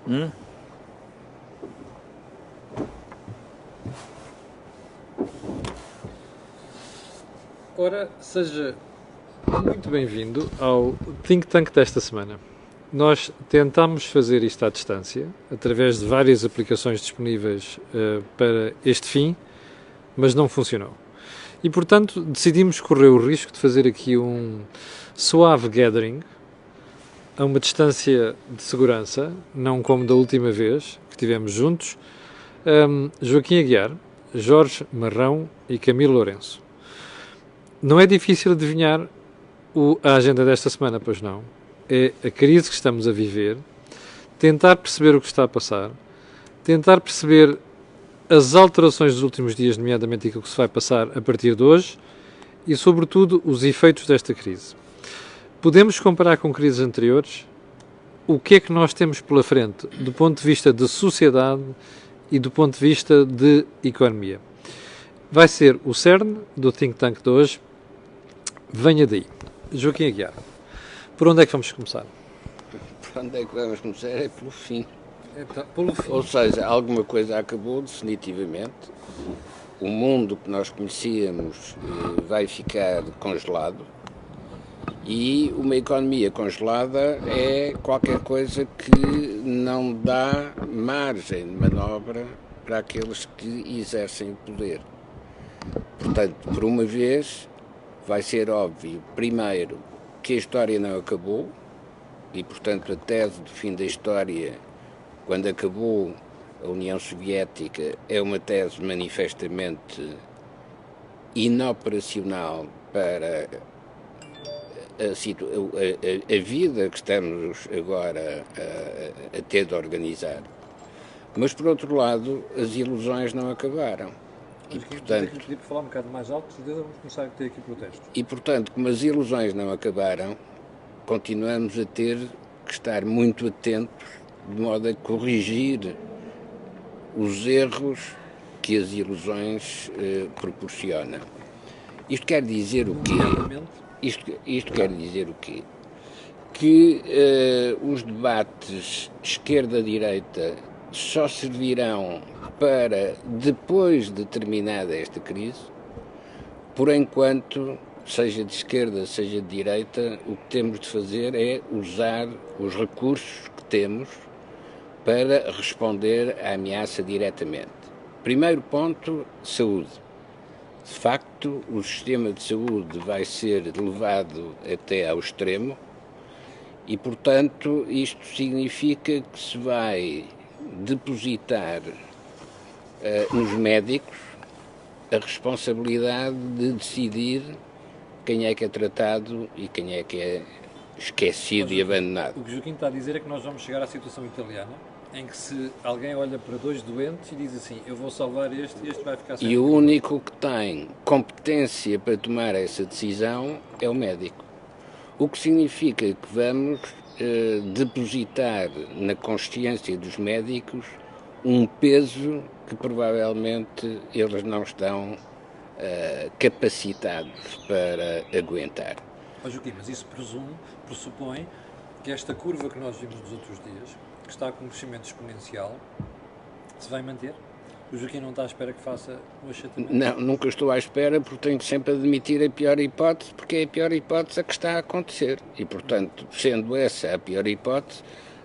Hum? Ora, seja muito bem-vindo ao Think Tank desta semana. Nós tentámos fazer isto à distância, através de várias aplicações disponíveis para este fim, mas não funcionou. E, portanto, decidimos correr o risco de fazer aqui um suave gathering, a uma distância de segurança, não como da última vez que estivemos juntos, Joaquim Aguiar, Jorge Marrão e Camilo Lourenço. Não é difícil adivinhar a agenda desta semana, pois não? É a crise que estamos a viver, tentar perceber o que está a passar, tentar perceber as alterações dos últimos dias, nomeadamente aquilo que se vai passar a partir de hoje, e, sobretudo, os efeitos desta crise. Podemos comparar com crises anteriores? O que é que nós temos pela frente, do ponto de vista de sociedade e do ponto de vista de economia? Vai ser o cerne do Think Tank de hoje. Venha daí. Joaquim Aguiar, por onde é que vamos começar? Por onde é que vamos começar? É pelo fim. Pelo fim. Ou seja, alguma coisa acabou definitivamente. O mundo que nós conhecíamos vai ficar congelado. E uma economia congelada é qualquer coisa que não dá margem de manobra para aqueles que exercem o poder. Portanto, por uma vez, vai ser óbvio, primeiro, que a história não acabou e, portanto, a tese do fim da história, quando acabou a União Soviética, é uma tese manifestamente inoperacional para a vida que estamos agora a ter de organizar. Mas, por outro lado, as ilusões não acabaram. E, portanto, pedir para falar um bocado mais alto, vamos começar a ter aqui protestos. E, portanto, como as ilusões não acabaram, continuamos a ter que estar muito atentos de modo a corrigir os erros que as ilusões proporcionam. Isto quer dizer o quê? Isto quer dizer o quê? Que os debates esquerda-direita só servirão para, depois de terminada esta crise, por enquanto, seja de esquerda, seja de direita, o que temos de fazer é usar os recursos que temos para responder à ameaça diretamente. Primeiro ponto, saúde. De facto, o sistema de saúde vai ser levado até ao extremo e, portanto, isto significa que se vai depositar nos médicos a responsabilidade de decidir quem é que é tratado e quem é que é esquecido e abandonado. O que o Joaquim está a dizer é que nós vamos chegar à situação italiana, em que se alguém olha para dois doentes e diz assim, eu vou salvar este e este vai ficar sem. E o único que tem competência para tomar essa decisão é o médico. O que significa que vamos depositar na consciência dos médicos um peso que provavelmente eles não estão capacitados para aguentar. Joaquim, mas isso pressupõe que esta curva que nós vimos nos outros dias, que está com um crescimento exponencial, se vai manter? O Joaquim não está à espera que faça o achatamento? Não, nunca estou à espera, porque tenho que sempre admitir a pior hipótese, porque é a pior hipótese a que está a acontecer. E, portanto, sendo essa a pior hipótese,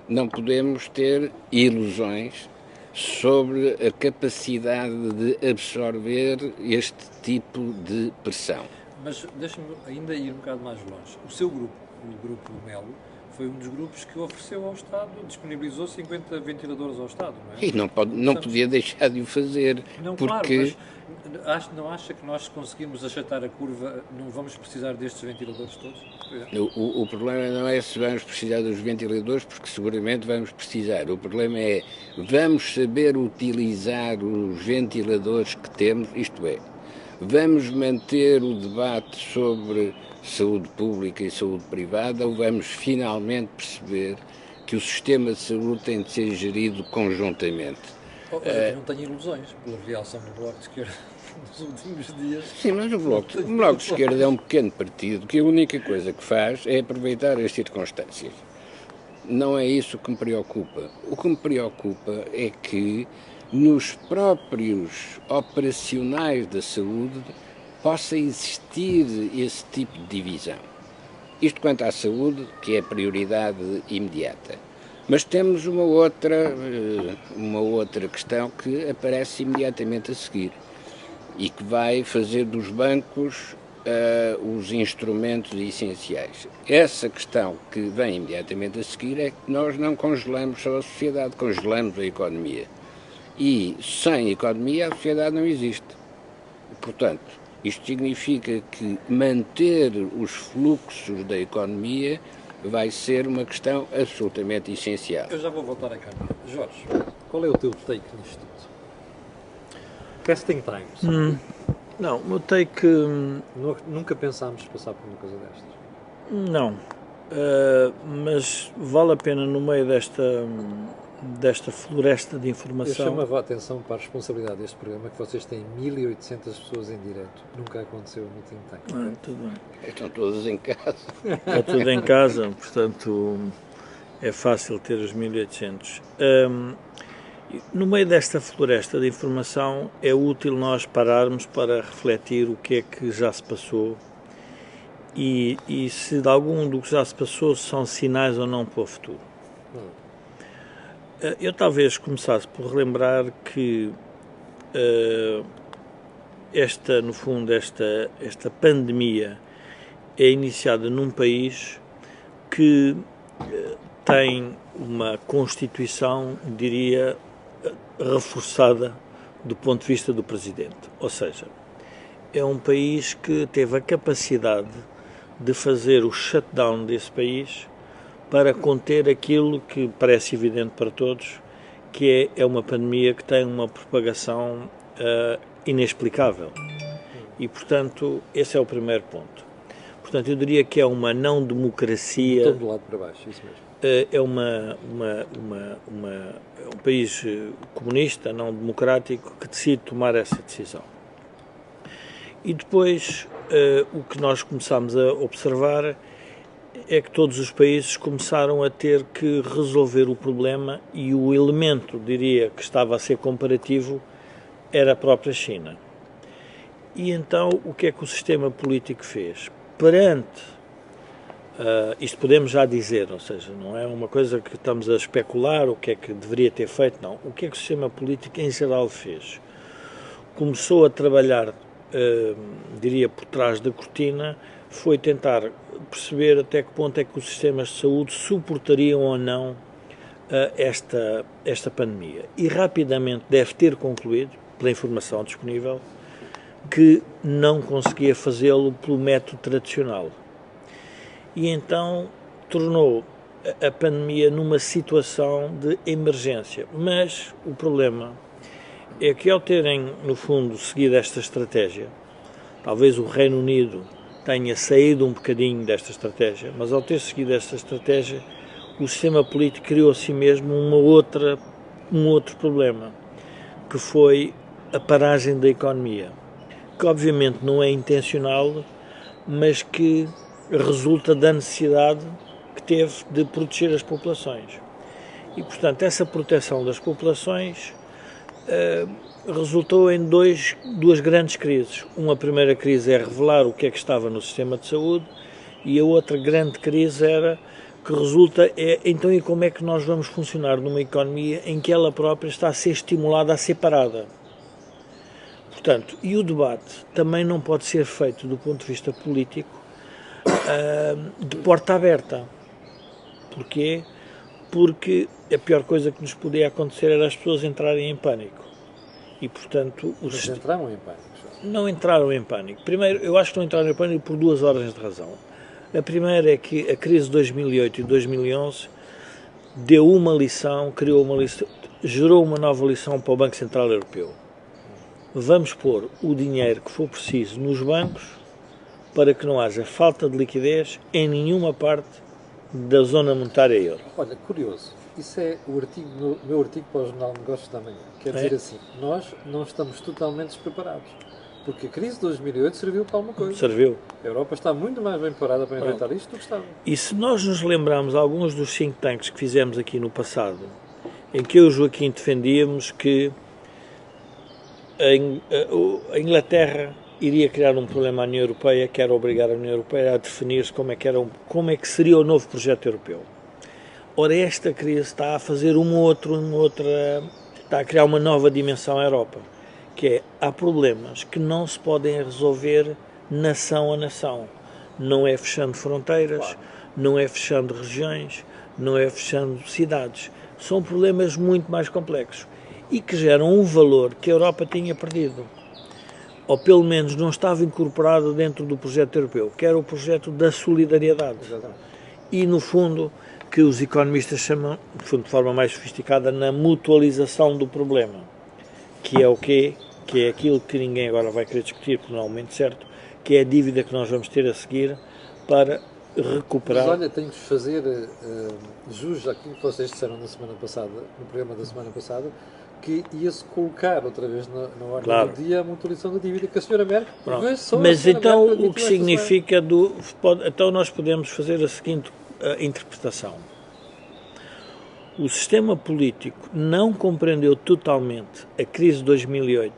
não podemos ter ilusões sobre a capacidade de absorver este tipo de pressão. Mas deixa-me ainda ir um bocado mais longe. O seu grupo, o Grupo Melo, foi um dos grupos que ofereceu ao Estado, disponibilizou 50 ventiladores ao Estado, não é? E não podia deixar de o fazer, não, porque... Claro, mas não acha que nós, se conseguirmos achatar a curva, não vamos precisar destes ventiladores todos? O problema não é se vamos precisar dos ventiladores, porque seguramente vamos precisar. O problema é, vamos saber utilizar os ventiladores que temos, isto é, vamos manter o debate sobre saúde pública e saúde privada ou vamos finalmente perceber que o sistema de saúde tem de ser gerido conjuntamente? Não tenho ilusões pela reação do Bloco de Esquerda nos últimos dias. Sim, mas o Bloco de Esquerda é um pequeno partido que a única coisa que faz é aproveitar as circunstâncias. não é isso que me preocupa. O que me preocupa é que nos próprios operacionais da saúde possa existir esse tipo de divisão. Isto quanto à saúde, que é a prioridade imediata. Mas temos uma outra questão que aparece imediatamente a seguir e que vai fazer dos bancos os instrumentos essenciais. Essa questão que vem imediatamente a seguir é que nós não congelamos só a sociedade, congelamos a economia. E sem economia a sociedade não existe. Portanto, isto significa que manter os fluxos da economia vai ser uma questão absolutamente essencial. Eu já vou voltar a cá. Jorge, qual é o teu take nisto tudo? Testing times. Não, o meu take... Nunca pensámos passar por uma coisa destas. Não. Mas vale a pena, no meio desta floresta de Eu informação... chamava a atenção para a responsabilidade deste programa, que vocês têm 1.800 pessoas em direto. Nunca aconteceu no Think Tank. Tudo bem. Estão todos em casa. Está tudo em casa, portanto é fácil ter os 1800. No meio desta floresta de informação é útil nós pararmos para refletir o que é que já se passou e se de algum do que já se passou são sinais ou não para o futuro. Eu talvez começasse por relembrar que no fundo, esta pandemia é iniciada num país que tem uma Constituição, diria, reforçada do ponto de vista do Presidente. Ou seja, é um país que teve a capacidade de fazer o shutdown desse país para conter aquilo que parece evidente para todos, que é uma pandemia que tem uma propagação inexplicável. E, portanto, esse é o primeiro ponto. Portanto, eu diria que é uma não-democracia... Estou do lado para baixo, isso mesmo. É um país comunista, não democrático, que decide tomar essa decisão. E depois, o que nós começamos a observar é que todos os países começaram a ter que resolver o problema e o elemento, diria, que estava a ser comparativo era a própria China. E então, o que é que o sistema político fez? Perante isto podemos já dizer, ou seja, não é uma coisa que estamos a especular o que é que deveria ter feito, não. O que é que o sistema político em geral fez? Começou a trabalhar, diria, por trás da cortina, foi tentar perceber até que ponto é que os sistemas de saúde suportariam ou não esta pandemia. E rapidamente deve ter concluído, pela informação disponível, que não conseguia fazê-lo pelo método tradicional. E então tornou a pandemia numa situação de emergência. Mas o problema é que ao terem, no fundo, seguido esta estratégia, talvez o Reino Unido tenha saído um bocadinho desta estratégia, mas ao ter seguido esta estratégia, o sistema político criou a si mesmo um outro problema, que foi a paragem da economia, que obviamente não é intencional, mas que resulta da necessidade que teve de proteger as populações. E, portanto, essa proteção das populações resultou em duas grandes crises. Uma primeira crise é revelar o que é que estava no sistema de saúde e a outra grande crise então, e como é que nós vamos funcionar numa economia em que ela própria está a ser estimulada a ser parada? Portanto, e o debate também não pode ser feito do ponto de vista político de porta aberta. Porquê? Porque a pior coisa que nos podia acontecer era as pessoas entrarem em pânico. E, portanto... Mas entraram em pânico? Não entraram em pânico. Primeiro, eu acho que não entraram em pânico por duas ordens de razão. A primeira é que a crise de 2008 e 2011 deu uma lição, gerou uma nova lição para o Banco Central Europeu. Vamos pôr o dinheiro que for preciso nos bancos para que não haja falta de liquidez em nenhuma parte da zona monetária euro. Olha, curioso, isso é o meu artigo para o Jornal de Negócios da Manhã. Quer dizer assim, nós não estamos totalmente despreparados, Porque a crise de 2008 serviu para alguma coisa. Serviu. A Europa está muito mais bem preparada para enfrentar isto do que estava. E se nós nos lembrarmos alguns dos think tanks que fizemos aqui no passado, em que eu e o Joaquim defendíamos que a Inglaterra iria criar um problema à União Europeia, que era obrigar a União Europeia a definir-se como é que seria o novo projeto europeu. Ora, esta crise está a fazer está a criar uma nova dimensão à Europa, que é, há problemas que não se podem resolver nação a nação. Não é fechando fronteiras, não é fechando regiões, não é fechando cidades. São problemas muito mais complexos e que geram um valor que a Europa tinha perdido, ou pelo menos não estava incorporado dentro do projeto europeu, que era o projeto da solidariedade. Exatamente. E, no fundo, que os economistas chamam, de forma mais sofisticada, na mutualização do problema, que é o quê? Que é aquilo que ninguém agora vai querer discutir, porque não é o momento certo, que é a dívida que nós vamos ter a seguir para recuperar. Mas olha, tenho de fazer jus àquilo que vocês disseram na semana passada, no programa da semana passada, que ia-se colocar outra vez na ordem do dia a mutualização da dívida que a senhora Merkel. Mas então o que significa então nós podemos fazer a seguinte interpretação. O sistema político não compreendeu totalmente a crise de 2008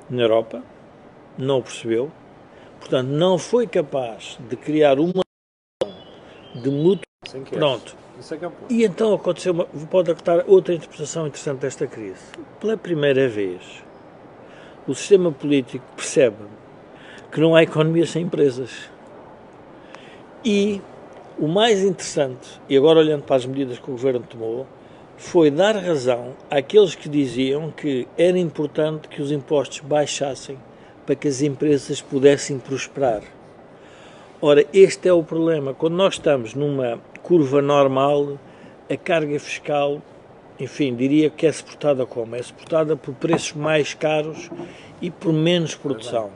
na Europa, não o percebeu, portanto não foi capaz de criar uma de mútuo. Pronto. Isso é que é um ponto. E então pode acontecer outra interpretação interessante desta crise. Pela primeira vez, o sistema político percebe que não há economia sem empresas. E o mais interessante, e agora olhando para as medidas que o Governo tomou, foi dar razão àqueles que diziam que era importante que os impostos baixassem para que as empresas pudessem prosperar. Ora, este é o problema. Quando nós estamos numa curva normal, a carga fiscal, enfim, diria que é suportada como? É suportada por preços mais caros e por menos produção.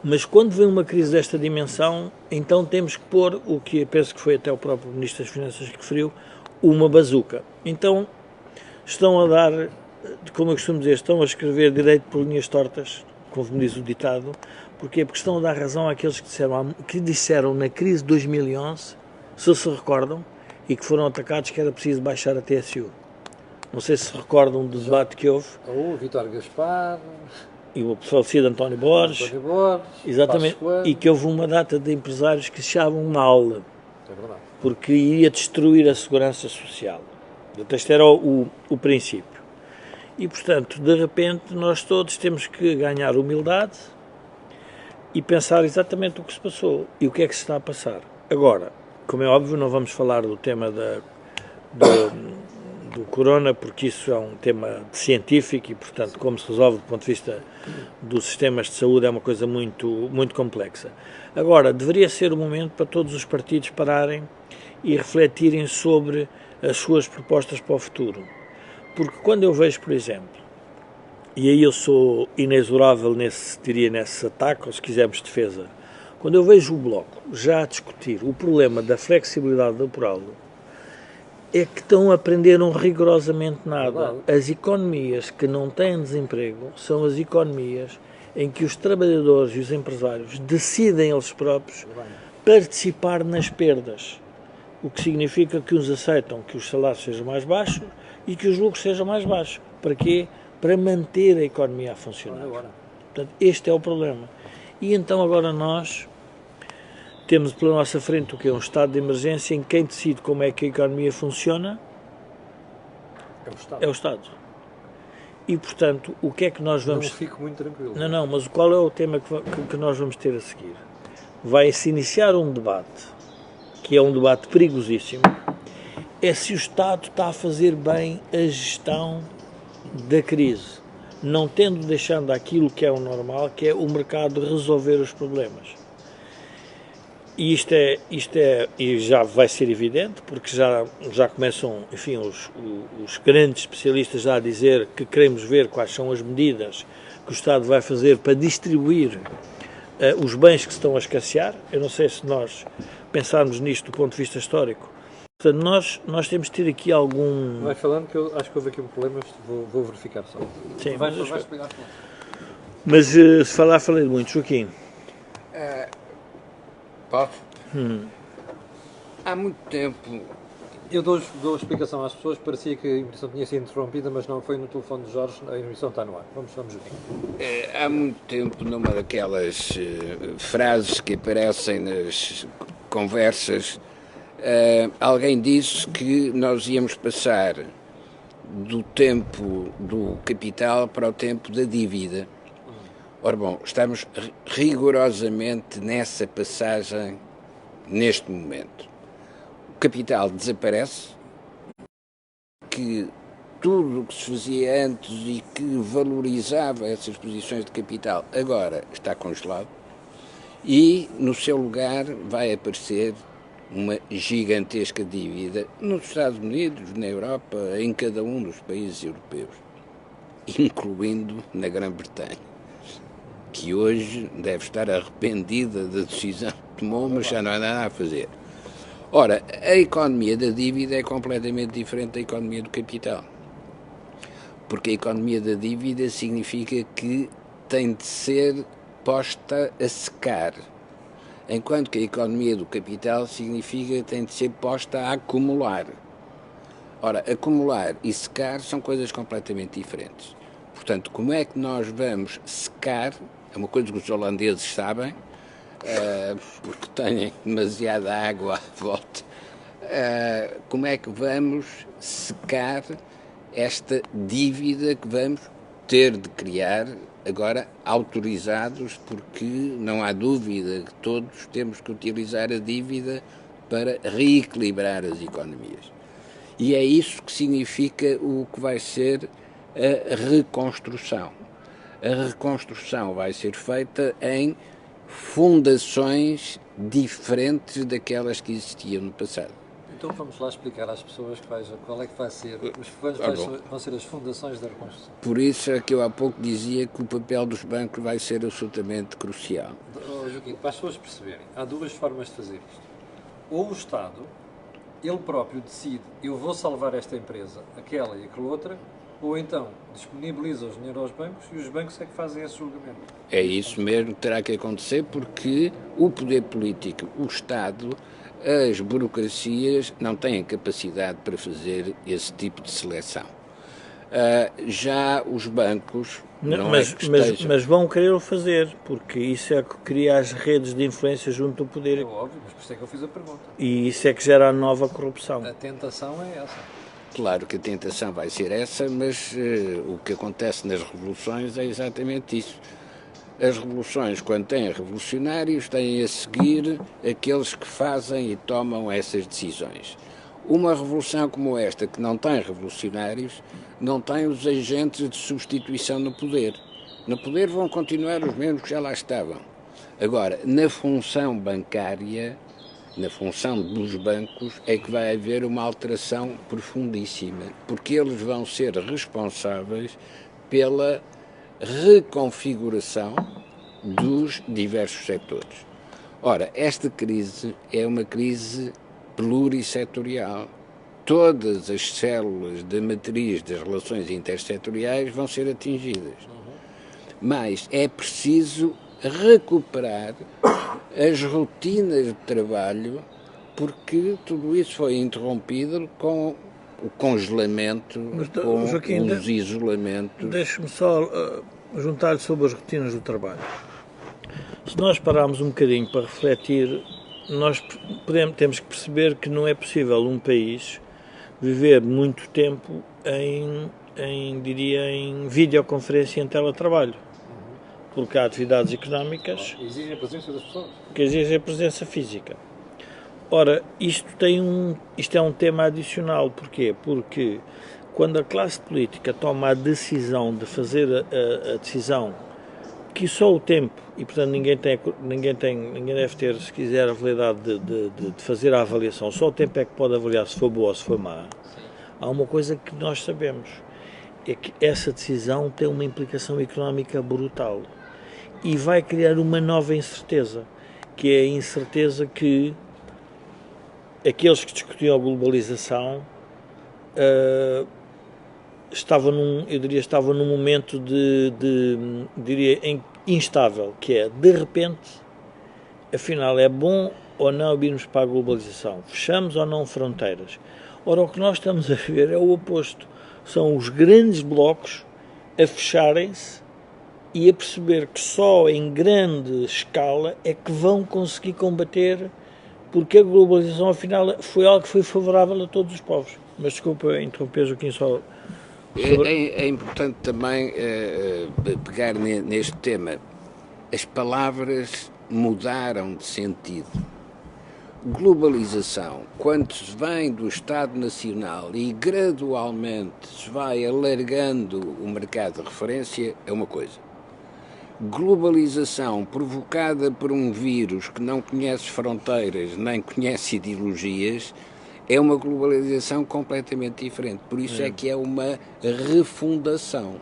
Mas quando vem uma crise desta dimensão, então temos que pôr, o que penso que foi até o próprio Ministro das Finanças que referiu, uma bazuca. Então, estão a dar, como eu costumo dizer, estão a escrever direito por linhas tortas, como diz o ditado. Porquê? Porque estão a dar razão àqueles que disseram na crise de 2011, se recordam, e que foram atacados que era preciso baixar a TSU. Não sei se recordam do debate que houve. O Vítor Gaspar... E o falecido António Borges. Exatamente. E que houve uma data de empresários que achavam mal. É verdade. Porque iria destruir a segurança social. Este era o princípio. E, portanto, de repente, nós todos temos que ganhar humildade e pensar exatamente o que se passou e o que é que se está a passar. Agora, como é óbvio, não vamos falar do tema do corona, porque isso é um tema científico e, portanto, como se resolve do ponto de vista dos sistemas de saúde é uma coisa muito, muito complexa. Agora, deveria ser o momento para todos os partidos pararem e refletirem sobre as suas propostas para o futuro. Porque quando eu vejo, por exemplo, e aí eu sou inexorável nesse ataque, ou se quisermos defesa, quando eu vejo o Bloco já a discutir o problema da flexibilidade laboral, é que não aprenderam rigorosamente nada. As economias que não têm desemprego são as economias em que os trabalhadores e os empresários decidem eles próprios participar nas perdas. O que significa que uns aceitam que os salários sejam mais baixos e que os lucros sejam mais baixos. Para quê? Para manter a economia a funcionar. Portanto, este é o problema. E então agora nós temos pela nossa frente o que é um estado de emergência em que quem decide como é que a economia funciona é o Estado. E, portanto, o que é que nós vamos... Não fico muito tranquilo. Não, mas qual é o tema que nós vamos ter a seguir? Vai-se iniciar um debate, que é um debate perigosíssimo, é se o Estado está a fazer bem a gestão da crise, não deixando aquilo que é o normal, que é o mercado resolver os problemas. E isto e já vai ser evidente, porque já começam, enfim, os grandes especialistas já a dizer que queremos ver quais são as medidas que o Estado vai fazer para distribuir os bens que se estão a escassear. Eu não sei se nós pensarmos nisto do ponto de vista histórico. Portanto, nós temos de ter aqui algum... Vai falando que eu acho que houve aqui um problema, vou verificar só. Sim, vai explicar. Mas se falar, falei muito. Joaquim. Posso? Há muito tempo. Eu dou a explicação às pessoas, parecia que a emissão tinha sido interrompida, mas não foi no telefone de Jorge, a emissão está no ar. Vamos Joaquim. Há muito tempo, numa daquelas frases que aparecem nas conversas, alguém disse que nós íamos passar do tempo do capital para o tempo da dívida. Ora bom, estamos rigorosamente nessa passagem neste momento. O capital desaparece, que tudo o que se fazia antes e que valorizava essas posições de capital agora está congelado e no seu lugar vai aparecer uma gigantesca dívida nos Estados Unidos, na Europa, em cada um dos países europeus, incluindo na Grã-Bretanha, que hoje deve estar arrependida da decisão que tomou, mas já não há nada a fazer. Ora, a economia da dívida é completamente diferente da economia do capital, porque a economia da dívida significa que tem de ser posta a secar, enquanto que a economia do capital significa que tem de ser posta a acumular. Ora, acumular e secar são coisas completamente diferentes. Portanto, como é que nós vamos secar, é uma coisa que os holandeses sabem, porque têm demasiada água à volta, como é que vamos secar esta dívida que vamos ter de criar, agora autorizados, porque não há dúvida que todos temos que utilizar a dívida para reequilibrar as economias. E é isso que significa o que vai ser a reconstrução. A reconstrução vai ser feita em fundações diferentes daquelas que existiam no passado. Então vamos lá explicar às pessoas qual é que vai ser, vão ser as fundações da reconstrução. Por isso é que eu há pouco dizia que o papel dos bancos vai ser absolutamente crucial. Joaquim, para as pessoas perceberem, há duas formas de fazer isto. Ou o Estado, ele próprio decide, eu vou salvar esta empresa, aquela e aquela outra, ou então disponibiliza o dinheiro aos bancos e os bancos é que fazem esse julgamento. É isso mesmo que terá que acontecer, porque o poder político, o Estado, as burocracias não têm capacidade para fazer esse tipo de seleção. Já os bancos... Mas vão querer o fazer, porque isso é que cria as redes de influência junto do poder. É óbvio, mas por isso é que eu fiz a pergunta. E isso é que gera a nova corrupção. A tentação é essa. Claro que a tentação vai ser essa, mas o que acontece nas revoluções é exatamente isso. As revoluções, quando têm revolucionários, têm a seguir aqueles que fazem e tomam essas decisões. Uma revolução como esta, que não tem revolucionários, não tem os agentes de substituição no poder. No poder vão continuar os mesmos que já lá estavam. Agora, na função bancária, na função dos bancos, é que vai haver uma alteração profundíssima, porque eles vão ser responsáveis pela reconfiguração dos diversos setores. Ora, esta crise é uma crise plurissetorial. Todas as células da matriz das relações intersetoriais vão ser atingidas. Mas é preciso recuperar as rotinas de trabalho, porque tudo isso foi interrompido com o congelamento, com Joaquim, os isolamentos. Deixe-me só juntar-lhe sobre as rotinas do trabalho. Se nós pararmos um bocadinho para refletir, nós temos que perceber que não é possível um país viver muito tempo em videoconferência e em teletrabalho. Porque há atividades económicas exigem a presença das pessoas, que exigem a presença física. Ora, isto é um tema adicional. Porquê? Porque quando a classe política toma a decisão de fazer a decisão que só o tempo, e portanto ninguém deve ter, se quiser, a validade de fazer a avaliação, só o tempo é que pode avaliar se foi boa ou se foi má. Há uma coisa que nós sabemos, é que essa decisão tem uma implicação económica brutal e vai criar uma nova incerteza, que é a incerteza que aqueles que discutiam a globalização estava num momento instável, que é, de repente, afinal, é bom ou não irmos para a globalização? Fechamos ou não fronteiras? Ora, o que nós estamos a ver é o oposto. São os grandes blocos a fecharem-se e a perceber que só em grande escala é que vão conseguir combater, porque a globalização, afinal, foi algo que foi favorável a todos os povos. Mas desculpa interromper, Joaquim, só... É importante também pegar neste tema. As palavras mudaram de sentido. Globalização, quando se vem do Estado Nacional e gradualmente se vai alargando o mercado de referência, é uma coisa. Globalização provocada por um vírus que não conhece fronteiras nem conhece ideologias é uma globalização completamente diferente. Por isso é que é uma refundação.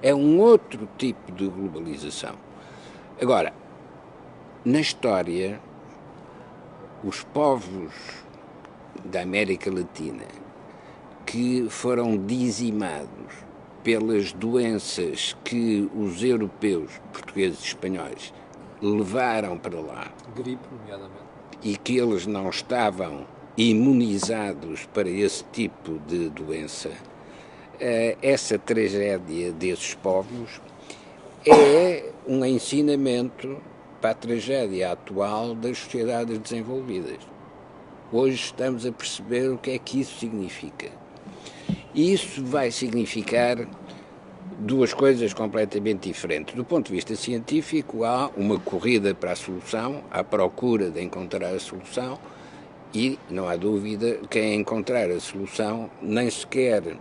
É um outro tipo de globalização. Agora, na história, os povos da América Latina que foram dizimados pelas doenças que os europeus, portugueses e espanhóis, levaram para lá, Gripe, nomeadamente. E que eles não estavam imunizados para esse tipo de doença, essa tragédia desses povos é um ensinamento para a tragédia atual das sociedades desenvolvidas. Hoje estamos a perceber o que é que isso significa. E isso vai significar duas coisas completamente diferentes. Do ponto de vista científico, há uma corrida para a solução, à procura de encontrar a solução, e não há dúvida que em encontrar a solução nem sequer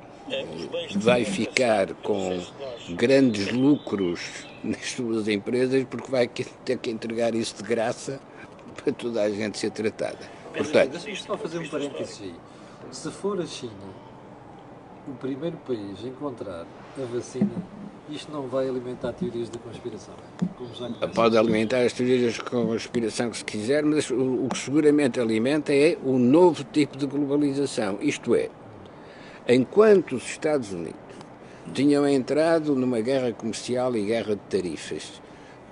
vai ficar com grandes lucros nas suas empresas, porque vai ter que entregar isso de graça para toda a gente ser tratada. Portanto, deixa-me só fazer um parênteses aí. Se for a China o primeiro país a encontrar a vacina, isto não vai alimentar teorias da conspiração? Pode alimentar as teorias da conspiração que se quiser, mas o que seguramente alimenta é o novo tipo de globalização. Isto é, enquanto os Estados Unidos tinham entrado numa guerra comercial e guerra de tarifas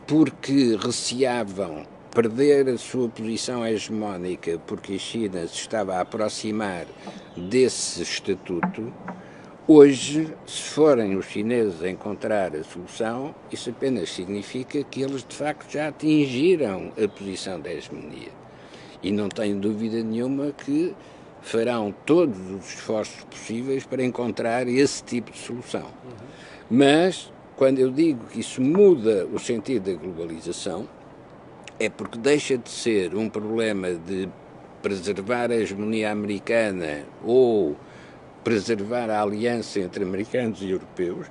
porque receavam perder a sua posição hegemónica porque a China se estava a aproximar desse estatuto, hoje, se forem os chineses a encontrar a solução, isso apenas significa que eles de facto já atingiram a posição da hegemonia. E não tenho dúvida nenhuma que farão todos os esforços possíveis para encontrar esse tipo de solução. Mas, quando eu digo que isso muda o sentido da globalização, é porque deixa de ser um problema de preservar a hegemonia americana ou preservar a aliança entre americanos e europeus,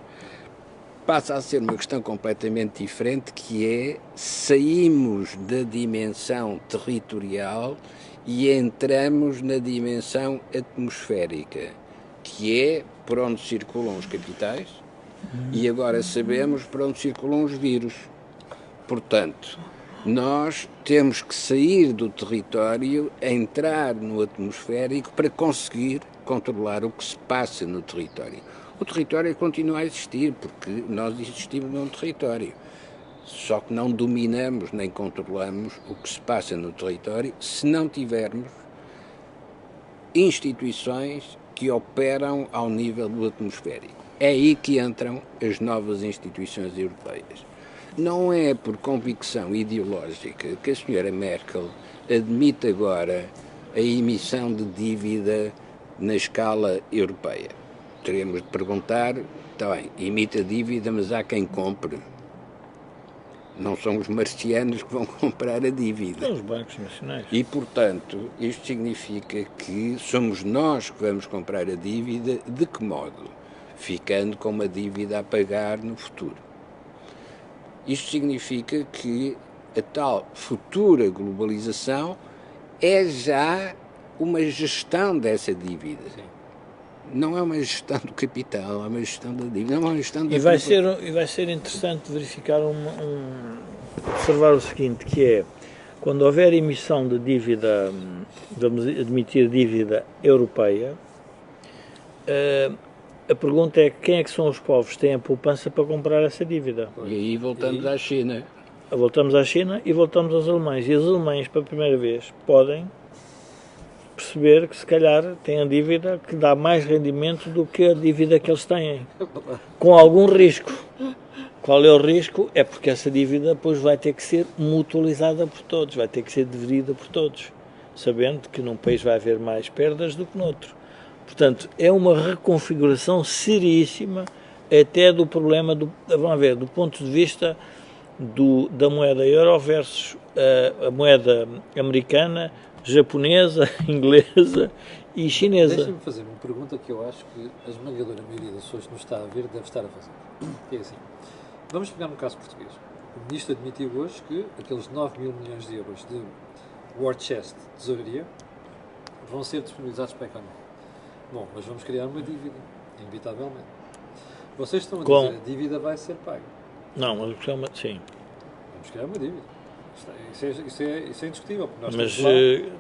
passa a ser uma questão completamente diferente, que é saímos da dimensão territorial e entramos na dimensão atmosférica, que é por onde circulam os capitais e agora sabemos por onde circulam os vírus. Portanto, nós temos que sair do território, entrar no atmosférico para conseguir controlar o que se passa no território. O território continua a existir, porque nós existimos num território. Só que não dominamos nem controlamos o que se passa no território se não tivermos instituições que operam ao nível do atmosférico. É aí que entram as novas instituições europeias. Não é por convicção ideológica que a senhora Merkel admite agora a emissão de dívida na escala europeia. Teremos de perguntar, está bem, emite a dívida, mas há quem compre. Não são os marcianos que vão comprar a dívida. São os bancos nacionais. E, portanto, isto significa que somos nós que vamos comprar a dívida. De que modo? Ficando com uma dívida a pagar no futuro. Isto significa que a tal futura globalização é já uma gestão dessa dívida. Sim. Não é uma gestão do capital, é uma gestão da dívida. Não é uma gestão da vai ser interessante verificar observar o seguinte, que é, quando houver emissão de dívida, vamos admitir dívida europeia, A pergunta é quem é que são os povos que têm a poupança para comprar essa dívida? E aí voltamos à China. Voltamos à China e voltamos aos alemães. E os alemães, pela primeira vez, podem perceber que se calhar têm a dívida que dá mais rendimento do que a dívida que eles têm. Com algum risco. Qual é o risco? É porque essa dívida depois vai ter que ser mutualizada por todos, vai ter que ser dividida por todos, sabendo que num país vai haver mais perdas do que noutro. Portanto, é uma reconfiguração seríssima até do problema, vamos ver, do ponto de vista da moeda euro versus a moeda americana, japonesa, inglesa e chinesa. Deixa-me fazer uma pergunta que eu acho que a esmagadora maioria das pessoas que nos está a ver deve estar a fazer. É assim, vamos pegar no caso português. O Ministro admitiu hoje que aqueles 9 mil milhões de euros de War Chest, tesouraria, vão ser disponibilizados para a economia. Bom, mas vamos criar uma dívida, inevitavelmente. Vocês estão a dizer que a dívida vai ser paga. Não, mas sim. Vamos criar uma dívida. Isso é indiscutível, porque nós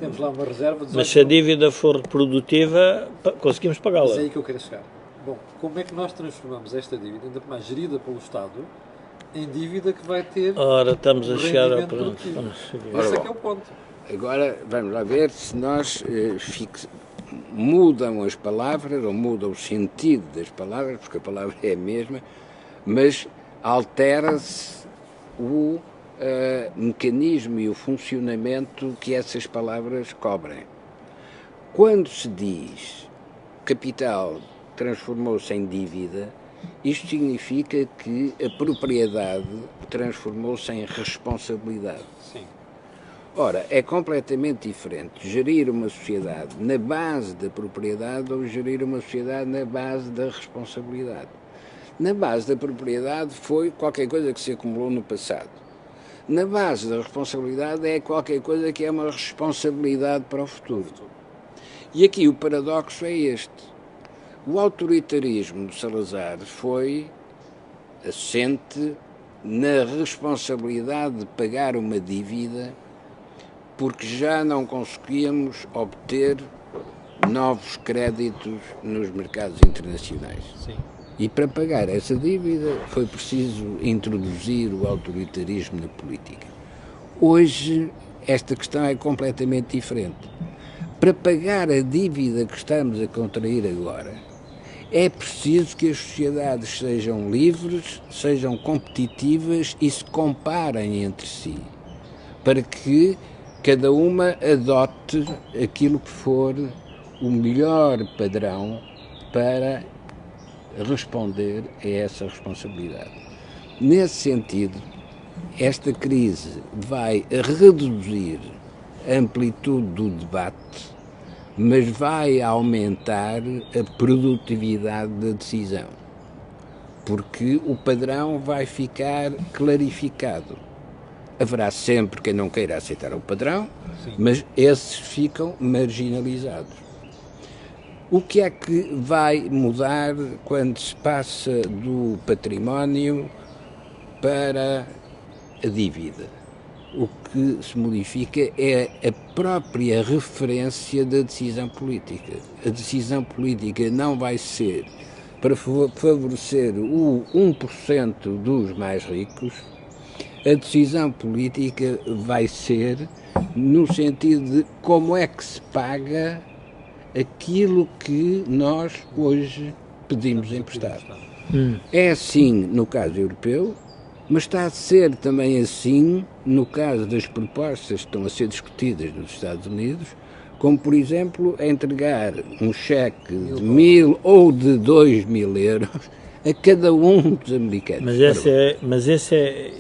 temos lá uma reserva de... Mas se a dívida for produtiva, conseguimos pagá-la. Mas é aí que eu quero chegar. Bom, como é que nós transformamos esta dívida, ainda mais gerida pelo Estado, em dívida que vai ter... Ora, estamos a chegar ao ponto. Esse é que é o ponto. Agora, vamos lá ver se nós mudam as palavras, ou muda o sentido das palavras, porque a palavra é a mesma, mas altera-se o mecanismo e o funcionamento que essas palavras cobrem. Quando se diz capital transformou-se em dívida, isto significa que a propriedade transformou-se em responsabilidade. Sim. Ora, é completamente diferente gerir uma sociedade na base da propriedade ou gerir uma sociedade na base da responsabilidade. Na base da propriedade foi qualquer coisa que se acumulou no passado. Na base da responsabilidade é qualquer coisa que é uma responsabilidade para o futuro. E aqui o paradoxo é este. O autoritarismo de Salazar foi assente na responsabilidade de pagar uma dívida porque já não conseguíamos obter novos créditos nos mercados internacionais. Sim. E para pagar essa dívida foi preciso introduzir o autoritarismo na política. Hoje esta questão é completamente diferente. Para pagar a dívida que estamos a contrair agora, é preciso que as sociedades sejam livres, sejam competitivas e se comparem entre si, para que cada uma adote aquilo que for o melhor padrão para responder a essa responsabilidade. Nesse sentido, esta crise vai reduzir a amplitude do debate, mas vai aumentar a produtividade da decisão, porque o padrão vai ficar clarificado. Haverá sempre quem não queira aceitar o padrão, sim, mas esses ficam marginalizados. O que é que vai mudar quando se passa do património para a dívida? O que se modifica é a própria referência da decisão política. A decisão política não vai ser para favorecer o 1% dos mais ricos, a decisão política vai ser no sentido de como é que se paga aquilo que nós hoje pedimos emprestado. É assim no caso europeu, mas está a ser também assim no caso das propostas que estão a ser discutidas nos Estados Unidos, como por exemplo entregar um cheque de 1.000 ou de 2.000 euros a cada um dos americanos. Mas esse é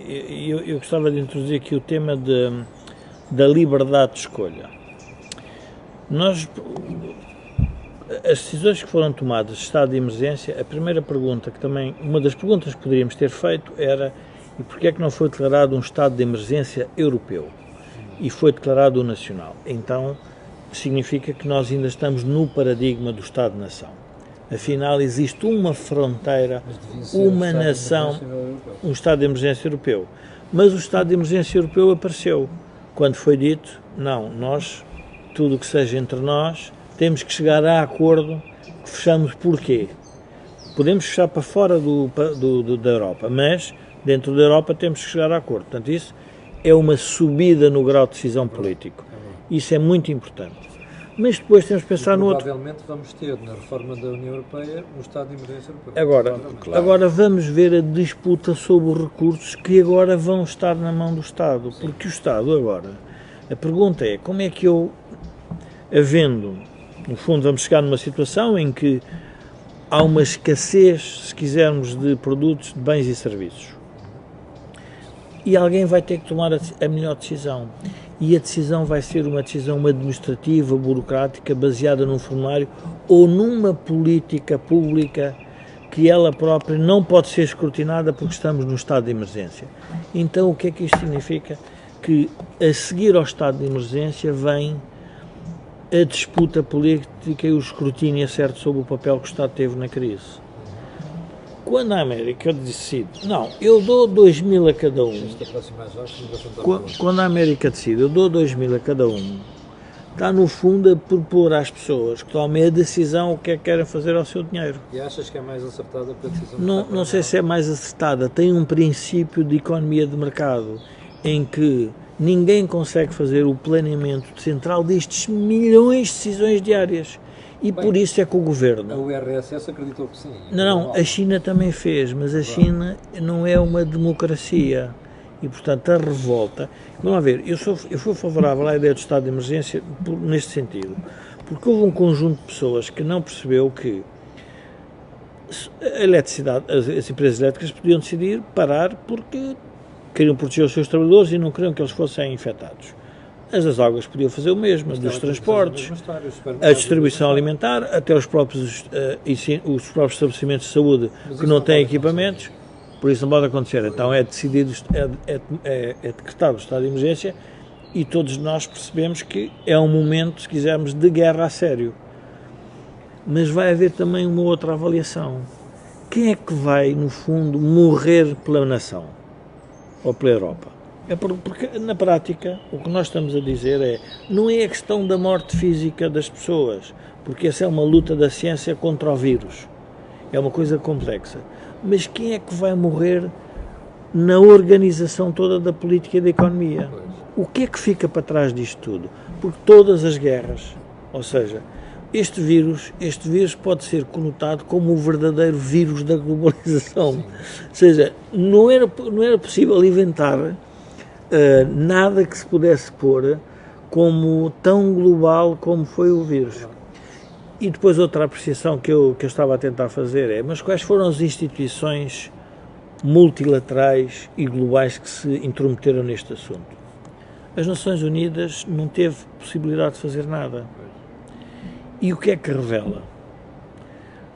eu gostava de introduzir aqui o tema da liberdade de escolha. As decisões que foram tomadas de estado de emergência, a primeira pergunta, que também, uma das perguntas que poderíamos ter feito era: e porquê é que não foi declarado um estado de emergência europeu? E foi declarado o nacional. Então, significa que nós ainda estamos no paradigma do Estado-nação. Afinal, existe uma fronteira, uma nação, um estado de emergência europeu. Mas o estado de emergência europeu apareceu quando foi dito: não, nós, tudo o que seja entre nós, temos que chegar a acordo que fechamos. Porquê? Podemos fechar para fora da Europa, mas dentro da Europa temos que chegar a acordo. Portanto, isso é uma subida no grau de decisão político. Isso é muito importante. Mas depois temos que pensar no outro... Provavelmente vamos ter, na reforma da União Europeia, um estado de emergência europeu. Agora vamos ver a disputa sobre os recursos que agora vão estar na mão do Estado. Sim. Porque o Estado agora... A pergunta é, como é que eu, havendo... No fundo, vamos chegar numa situação em que há uma escassez, se quisermos, de produtos, de bens e serviços. E alguém vai ter que tomar a melhor decisão. E a decisão vai ser uma decisão administrativa, burocrática, baseada num formulário ou numa política pública que ela própria não pode ser escrutinada porque estamos no estado de emergência. Então, o que é que isto significa? Que a seguir ao estado de emergência vem a disputa política e o escrutínio acerto sobre o papel que o Estado teve na crise. Quando a América decide, não, eu dou 2.000 a cada um. Quando a América decide, eu dou 2.000 a cada um, está no fundo a propor às pessoas que tomem a decisão o que é que querem fazer ao seu dinheiro. E achas que é mais acertada a decisão? Não sei se é mais acertada. Tem um princípio de economia de mercado em que ninguém consegue fazer o planeamento central destes milhões de decisões diárias. E bem, por isso é que o governo... A URSS acreditou que sim. Não, a China também fez, mas a China não é uma democracia. E, portanto, a revolta... Vamos lá ver, eu fui favorável à ideia do estado de emergência neste sentido. Porque houve um conjunto de pessoas que não percebeu que a eletricidade, as empresas elétricas podiam decidir parar porque queriam proteger os seus trabalhadores e não queriam que eles fossem infectados. As das águas podiam fazer o mesmo, as dos transportes, a distribuição alimentar, até os próprios estabelecimentos de saúde que não têm equipamentos, por isso não pode acontecer. Então é decidido, é decretado o estado de emergência e todos nós percebemos que é um momento, se quisermos, de guerra a sério. Mas vai haver também uma outra avaliação. Quem é que vai, no fundo, morrer pela nação ou pela Europa? É porque, na prática, o que nós estamos a dizer não é a questão da morte física das pessoas, porque essa é uma luta da ciência contra o vírus. É uma coisa complexa. Mas quem é que vai morrer na organização toda da política e da economia? O que é que fica para trás disto tudo? Porque todas as guerras, ou seja, este vírus pode ser conotado como o verdadeiro vírus da globalização. Sim. Ou seja, não era possível inventar nada que se pudesse pôr como tão global como foi o vírus. E depois outra apreciação que eu estava a tentar fazer mas quais foram as instituições multilaterais e globais que se intrometeram neste assunto? As Nações Unidas não teve possibilidade de fazer nada. E o que é que revela?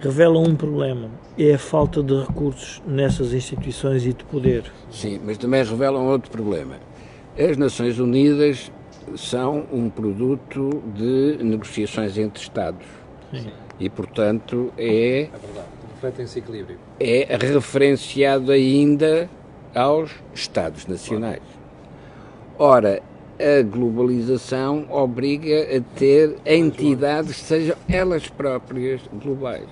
Revela um problema, é a falta de recursos nessas instituições e de poder. Sim, mas também revela um outro problema. As Nações Unidas são um produto de negociações entre Estados. Sim. E, portanto, é verdade, refletem-se equilíbrio. É referenciado ainda aos Estados nacionais. Ora, a globalização obriga a ter entidades que sejam elas próprias globais.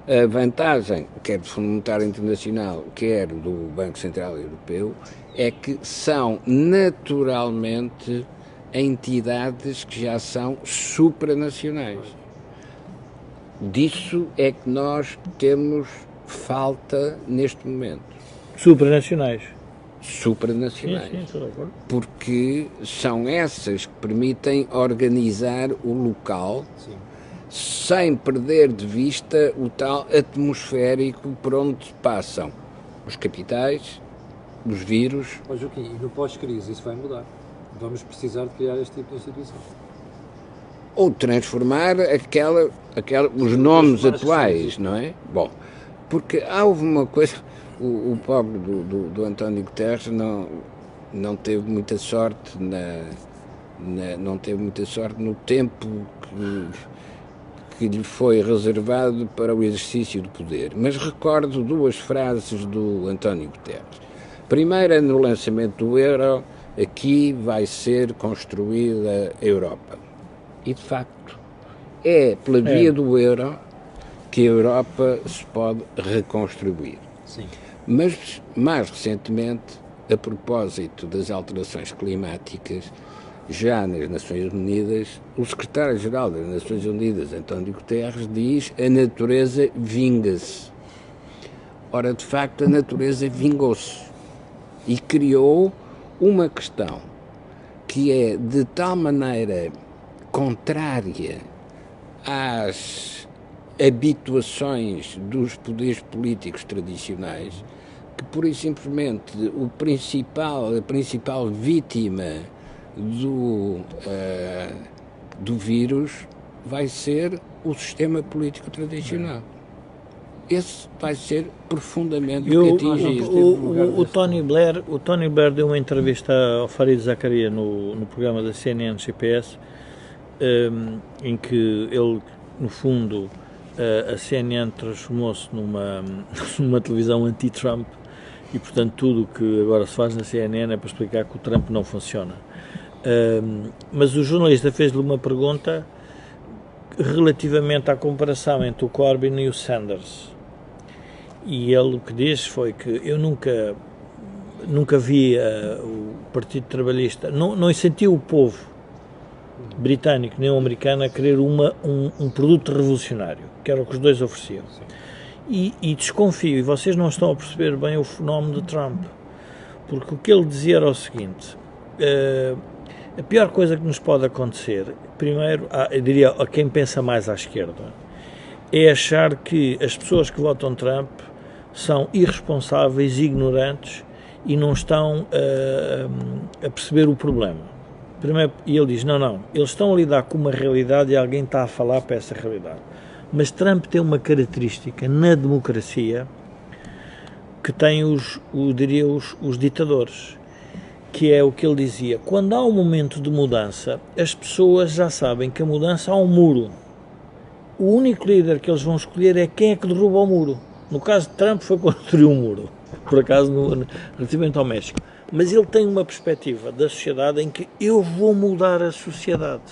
A vantagem, quer do Fundo Monetário Internacional, quer do Banco Central Europeu, é que são naturalmente entidades que já são supranacionais. Disso é que nós temos falta neste momento. Supranacionais. Supranacionais. Sim, estou de acordo. Porque são essas que permitem organizar o local. Sim. Sem perder de vista o tal atmosférico por onde passam os capitais, os vírus. Joaquim, e no pós-crise isso vai mudar. Vamos precisar de criar este tipo de instituição. Ou transformar os nomes atuais, não é? Bom, porque houve uma coisa, o pobre do António Guterres não teve muita sorte não teve muita sorte no tempo que lhe foi reservado para o exercício do poder. Mas recordo duas frases do António Guterres. Primeira, no lançamento do euro, aqui vai ser construída a Europa. E, de facto, é pela via do euro que a Europa se pode reconstruir. Sim. Mas, mais recentemente, a propósito das alterações climáticas, já nas Nações Unidas, o secretário-geral das Nações Unidas, António Guterres, diz: a natureza vinga-se. Ora, de facto, a natureza vingou-se e criou uma questão que é de tal maneira contrária às habituações dos poderes políticos tradicionais que, pura e simplesmente, a principal vítima do vírus vai ser o sistema político tradicional. Esse vai ser profundamente atingido. O Tony Blair deu uma entrevista ao Fareed Zakaria no programa da CNN CPS, em que ele, no fundo, a CNN transformou-se numa televisão anti-Trump e, portanto, tudo o que agora se faz na CNN é para explicar que o Trump não funciona. Mas o jornalista fez-lhe uma pergunta relativamente à comparação entre o Corbyn e o Sanders. E ele o que disse foi que eu nunca vi o Partido Trabalhista, não senti o povo britânico nem o americano a querer um produto revolucionário, que era o que os dois ofereciam. E desconfio, e vocês não estão a perceber bem o fenómeno de Trump, porque o que ele dizia era o seguinte: a pior coisa que nos pode acontecer, primeiro, eu diria a quem pensa mais à esquerda, é achar que as pessoas que votam Trump são irresponsáveis, ignorantes e não estão a perceber o problema. Primeiro, e ele diz, não, eles estão a lidar com uma realidade e alguém está a falar para essa realidade. Mas Trump tem uma característica na democracia que tem os ditadores, que é o que ele dizia: quando há um momento de mudança, as pessoas já sabem que a mudança há um muro. O único líder que eles vão escolher é quem é que derruba o muro. No caso de Trump foi construir um muro, por acaso, relativamente ao México. Mas ele tem uma perspectiva da sociedade em que eu vou mudar a sociedade.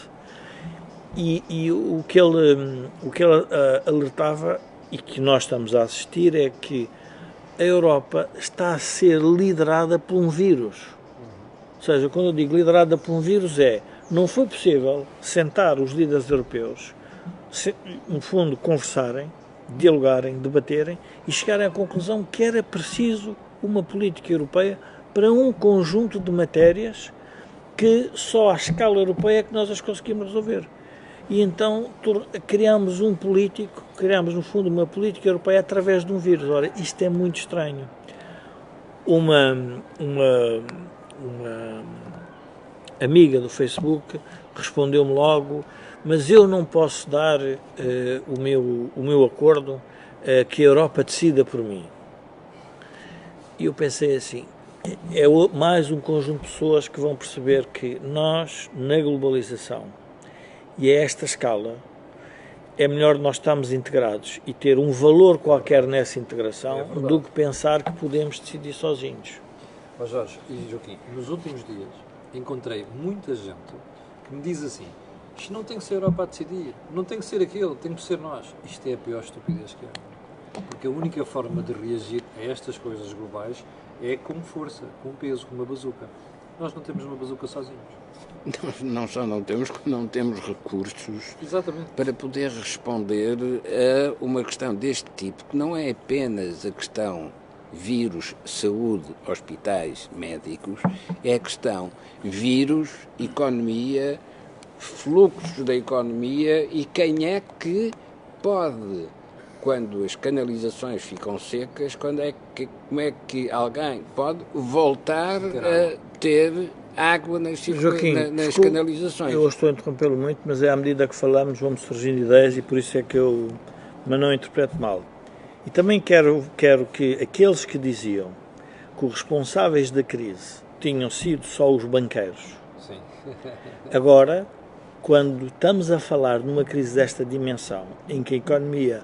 E o que ele alertava, e que nós estamos a assistir, é que a Europa está a ser liderada por um vírus. Ou seja, quando eu digo liderada por um vírus, não foi possível sentar os líderes europeus, no fundo, conversarem, dialogarem, debaterem e chegarem à conclusão que era preciso uma política europeia para um conjunto de matérias que só à escala europeia é que nós as conseguimos resolver. E então criámos no fundo uma política europeia através de um vírus. Ora, isto é muito estranho. Uma amiga do Facebook respondeu-me logo: mas eu não posso dar o meu acordo que a Europa decida por mim. E eu pensei assim, é mais um conjunto de pessoas que vão perceber que nós, na globalização, e a esta escala, é melhor nós estarmos integrados e ter um valor qualquer nessa integração do que pensar que podemos decidir sozinhos. Jorge e Joaquim, nos últimos dias encontrei muita gente que me diz assim: isto não tem que ser a Europa a decidir, não tem que ser aquilo, tem que ser nós. Isto é a pior estupidez que há. Porque a única forma de reagir a estas coisas globais é com força, com peso, com uma bazuca. Nós não temos uma bazuca sozinhos. Não só não temos recursos. Exatamente. Para poder responder a uma questão deste tipo, que não é apenas a questão vírus, saúde, hospitais, médicos, é a questão vírus, economia, fluxos da economia e quem é que pode, quando as canalizações ficam secas, como é que alguém pode voltar a ter água nas canalizações. Eu estou a interrompê-lo muito, mas à medida que falamos vamos surgindo ideias e por isso é que mas não interpreto mal. E também quero que aqueles que diziam que os responsáveis da crise tinham sido só os banqueiros. Sim. Agora, quando estamos a falar numa crise desta dimensão, em que a economia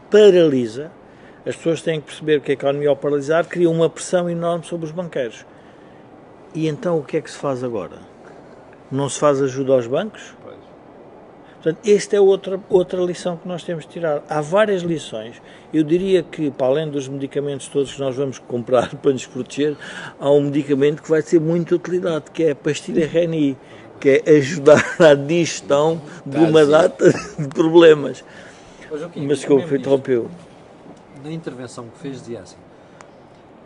paralisa, as pessoas têm que perceber que a economia, ao paralisar, cria uma pressão enorme sobre os banqueiros. E então o que é que se faz agora? Não se faz ajuda aos bancos? Pois. Portanto, esta é outra lição que nós temos de tirar. Há várias lições. Eu diria que, para além dos medicamentos todos que nós vamos comprar para nos proteger, há um medicamento que vai ter muita utilidade, que é a pastilha Reni, que é ajudar à digestão de uma data de problemas. Mas desculpa, interrompeu. Na intervenção que fez, dizia assim: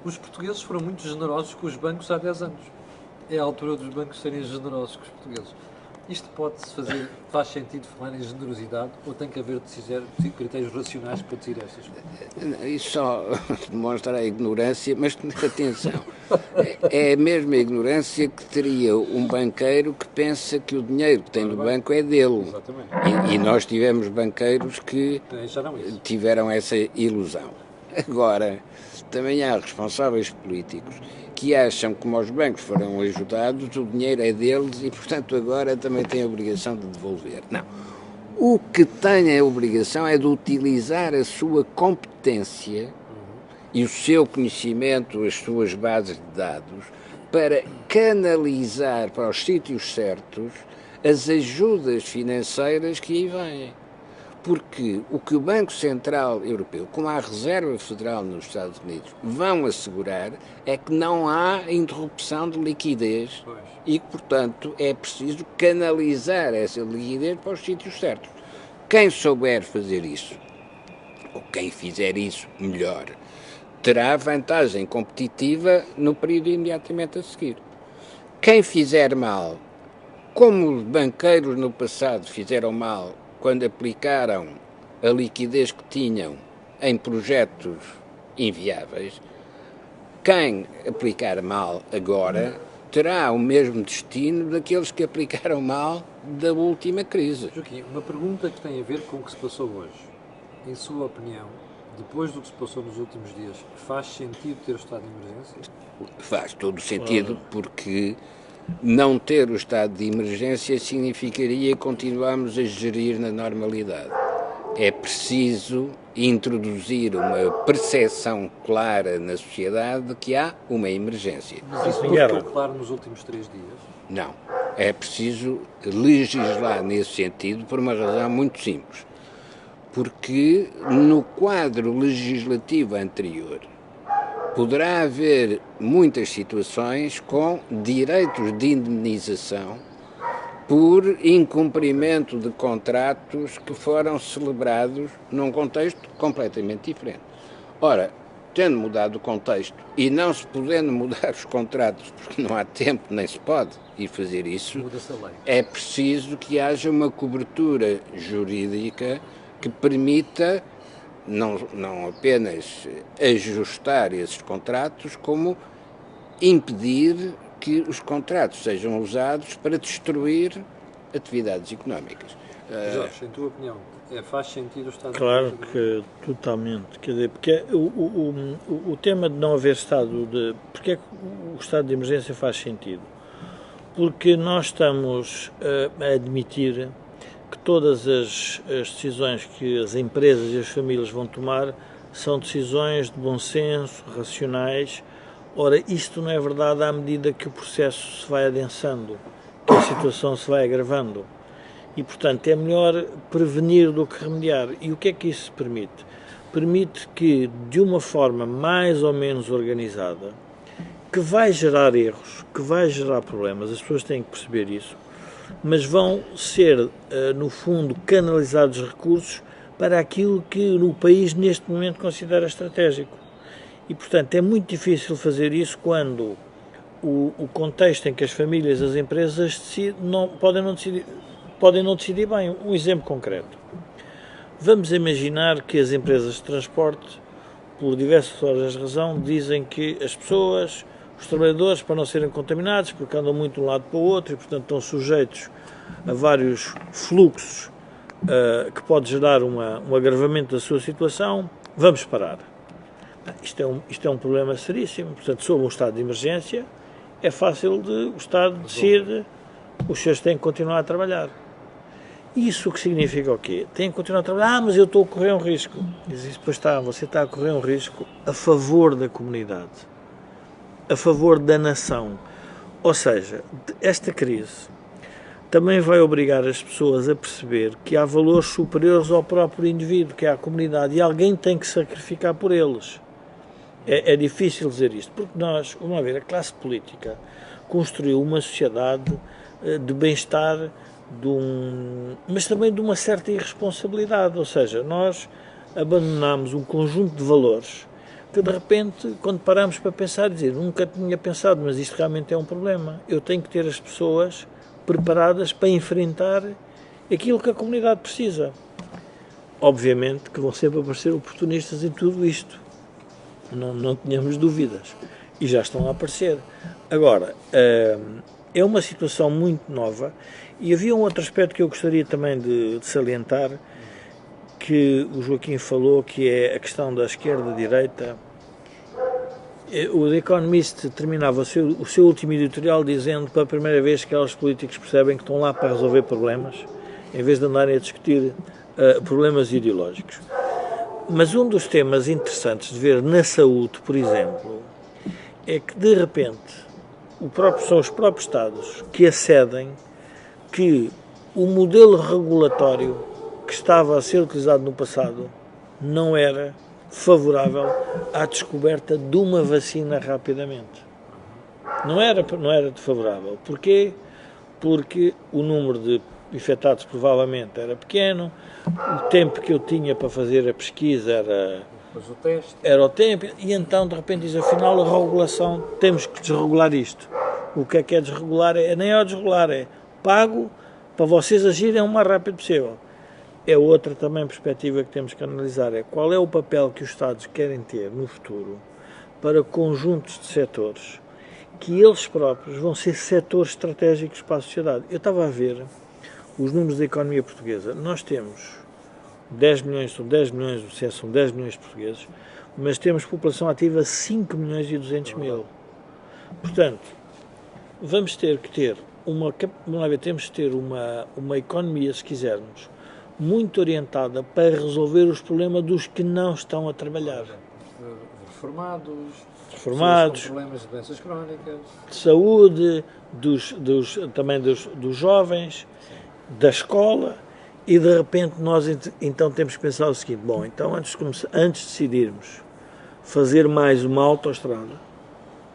os portugueses foram muito generosos com os bancos há 10 anos. É a altura dos bancos serem generosos com os portugueses. Isto pode-se fazer, faz sentido falar em generosidade ou tem que haver critérios racionais para decidir estas coisas? Isso só demonstra a ignorância, mas atenção, é a mesma ignorância que teria um banqueiro que pensa que o dinheiro que tem no banco é dele. Exatamente. E nós tivemos banqueiros que tiveram essa ilusão. Agora, também há responsáveis políticos que acham que como os bancos foram ajudados, o dinheiro é deles e, portanto, agora também têm a obrigação de devolver. Não. O que tem a obrigação é de utilizar a sua competência e o seu conhecimento, as suas bases de dados, para canalizar para os sítios certos as ajudas financeiras que aí vêm. Porque o que o Banco Central Europeu, como a Reserva Federal nos Estados Unidos, vão assegurar é que não há interrupção de liquidez e que, portanto, é preciso canalizar essa liquidez para os sítios certos. Quem souber fazer isso, ou quem fizer isso melhor, terá vantagem competitiva no período imediatamente a seguir. Quem fizer mal, como os banqueiros no passado fizeram mal, quando aplicaram a liquidez que tinham em projetos inviáveis, quem aplicar mal agora terá o mesmo destino daqueles que aplicaram mal da última crise. Joaquim, uma pergunta que tem a ver com o que se passou hoje. Em sua opinião, depois do que se passou nos últimos dias, faz sentido ter o estado de emergência? Faz todo o sentido, porque não ter o estado de emergência significaria continuarmos a gerir na normalidade. É preciso introduzir uma percepção clara na sociedade de que há uma emergência. Mas isso não ficou claro nos últimos 3 dias? Não. É preciso legislar nesse sentido por uma razão muito simples. Porque no quadro legislativo anterior poderá haver muitas situações com direitos de indemnização por incumprimento de contratos que foram celebrados num contexto completamente diferente. Ora, tendo mudado o contexto e não se podendo mudar os contratos, porque não há tempo nem se pode ir fazer isso, é preciso que haja uma cobertura jurídica que permita não apenas ajustar esses contratos, como impedir que os contratos sejam usados para destruir atividades económicas. Jorge, em tua opinião, faz sentido o estado de emergência? Claro que totalmente. Quer dizer, porque o tema de não haver estado de... Porque é que o estado de emergência faz sentido? Porque nós estamos a admitir que todas as decisões que as empresas e as famílias vão tomar são decisões de bom senso, racionais. Ora, isto não é verdade à medida que o processo se vai adensando, que a situação se vai agravando. E, portanto, é melhor prevenir do que remediar. E o que é que isso permite? Permite que, de uma forma mais ou menos organizada, que vai gerar erros, que vai gerar problemas, as pessoas têm que perceber isso, mas vão ser, no fundo, canalizados recursos para aquilo que o país neste momento considera estratégico. E, portanto, é muito difícil fazer isso quando o contexto em que as famílias e as empresas podem não decidir bem. Um exemplo concreto. Vamos imaginar que as empresas de transporte, por diversas horas de razão, dizem que as pessoas, os trabalhadores, para não serem contaminados, porque andam muito de um lado para o outro e, portanto, estão sujeitos a vários fluxos que pode gerar um agravamento da sua situação, vamos parar. Isto é um problema seríssimo. Portanto, sob um estado de emergência, é fácil o Estado decide, os senhores têm que continuar a trabalhar. Isso o que significa o quê? Têm que continuar a trabalhar, mas eu estou a correr um risco. Diz isso, pois está, você está a correr um risco a favor da comunidade, a favor da nação. Ou seja, esta crise também vai obrigar as pessoas a perceber que há valores superiores ao próprio indivíduo, que é a comunidade, e alguém tem que sacrificar por eles. É difícil dizer isto, porque nós, vamos ver, a classe política construiu uma sociedade de bem-estar, mas também de uma certa irresponsabilidade, ou seja, nós abandonamos um conjunto de valores que de repente, quando paramos para pensar, dizer, nunca tinha pensado, mas isto realmente é um problema. Eu tenho que ter as pessoas preparadas para enfrentar aquilo que a comunidade precisa. Obviamente que vão sempre aparecer oportunistas em tudo isto. Não tenhamos dúvidas. E já estão a aparecer. Agora, é uma situação muito nova e havia um outro aspecto que eu gostaria também de salientar, que o Joaquim falou, que é a questão da esquerda-direita. O The Economist terminava o seu último editorial dizendo, pela primeira vez, que os políticos percebem que estão lá para resolver problemas, em vez de andarem a discutir problemas ideológicos. Mas um dos temas interessantes de ver na saúde, por exemplo, é que, de repente, são os próprios Estados que acedem que o modelo regulatório que estava a ser utilizado no passado não era favorável à descoberta de uma vacina rapidamente. Não era favorável. Porquê? Porque o número de infectados provavelmente era pequeno, o tempo que eu tinha para fazer a pesquisa era o tempo, e então de repente diz, afinal a regulação, temos que desregular isto. O que é desregular? Nem é desregular, é pago para vocês agirem o mais rápido possível. É outra também perspectiva que temos que analisar, é qual é o papel que os Estados querem ter no futuro para conjuntos de setores que eles próprios vão ser setores estratégicos para a sociedade. Eu estava a ver os números da economia portuguesa. Nós temos 10 milhões, são 10 milhões de portugueses, mas temos população ativa 5 milhões e 200 mil. Portanto, vamos ter que ter uma economia, se quisermos, muito orientada para resolver os problemas dos que não estão a trabalhar. Reformados, com problemas de doenças crónicas, de saúde, também dos jovens, da escola, e de repente nós então temos que pensar o seguinte, bom, então antes de decidirmos fazer mais uma autoestrada,